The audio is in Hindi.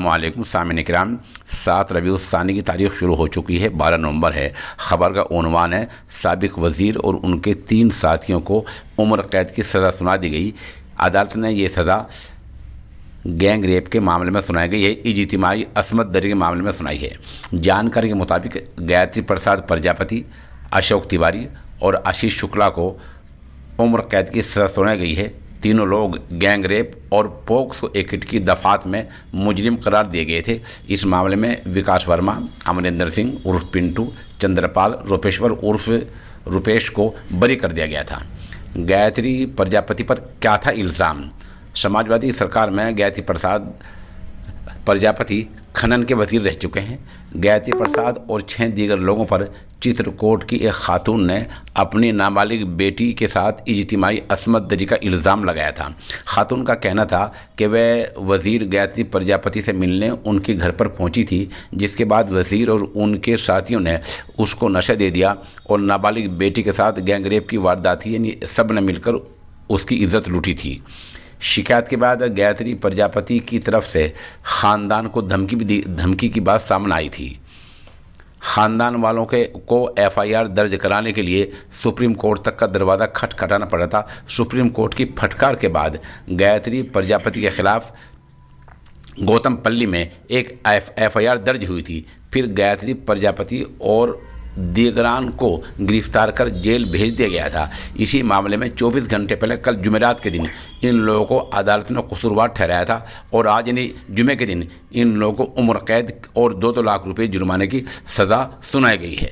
अस्सलामुअलैकुम सामिन इकराम। 7 रबीउल सानी की तारीख शुरू हो चुकी है, 12 नवंबर है। ख़बर का उन्वान है साबिक वज़ीर और उनके 3 साथियों को उम्र कैद की सज़ा सुना दी गई। अदालत ने ये सज़ा गैंग रेप के मामले में सुनाई गई है, इज्तिमाई असमत दरी के मामले में सुनाई है। जानकारी के मुताबिक गायत्री प्रसाद प्रजापति, अशोक तिवारी और आशीष शुक्ला को उम्र कैद की सज़ा सुनाई गई है। तीनों लोग गैंग रेप और पोक्सो एक्ट की दफात में मुजरिम करार दिए गए थे। इस मामले में विकास वर्मा, अमरिंदर सिंह उर्फ पिंटू, चंद्रपाल, रूपेश्वर उर्फ रूपेश को बरी कर दिया गया था। गायत्री प्रजापति पर क्या था इल्ज़ाम? समाजवादी सरकार में गायत्री प्रसाद प्रजापति खनन के वज़ीर रह चुके हैं। गायत्री प्रसाद और 6 दीगर लोगों पर चित्रकूट की एक खातून ने अपनी नाबालिग बेटी के साथ इज्तिमाई असमत दरी का इल्ज़ाम लगाया था। खातून का कहना था कि वह वज़ीर गायत्री प्रजापति से मिलने उनके घर पर पहुंची थी, जिसके बाद वज़ीर और उनके साथियों ने उसको नशा दे दिया और नाबालिग बेटी के साथ गैंगरेप की वारदात थी, यानी सब ने मिलकर उसकी इज्जत लूटी थी। शिकायत के बाद गायत्री प्रजापति की तरफ से ख़ानदान को धमकी की बात सामने आई थी। ख़ानदान वालों को एफआईआर दर्ज कराने के लिए सुप्रीम कोर्ट तक का दरवाज़ा खटखटाना पड़ा था। सुप्रीम कोर्ट की फटकार के बाद गायत्री प्रजापति के खिलाफ गौतमपल्ली में एक एफआईआर दर्ज हुई थी। फिर गायत्री प्रजापति और दीगरान को गिरफ्तार कर जेल भेज दिया गया था। इसी मामले में 24 घंटे पहले कल जुमेरात के दिन इन लोगों को अदालत ने कसूरवार ठहराया था और आज यानी जुमे के दिन इन लोगों को उम्र कैद और 2-2 लाख रुपए जुर्माने की सज़ा सुनाई गई है।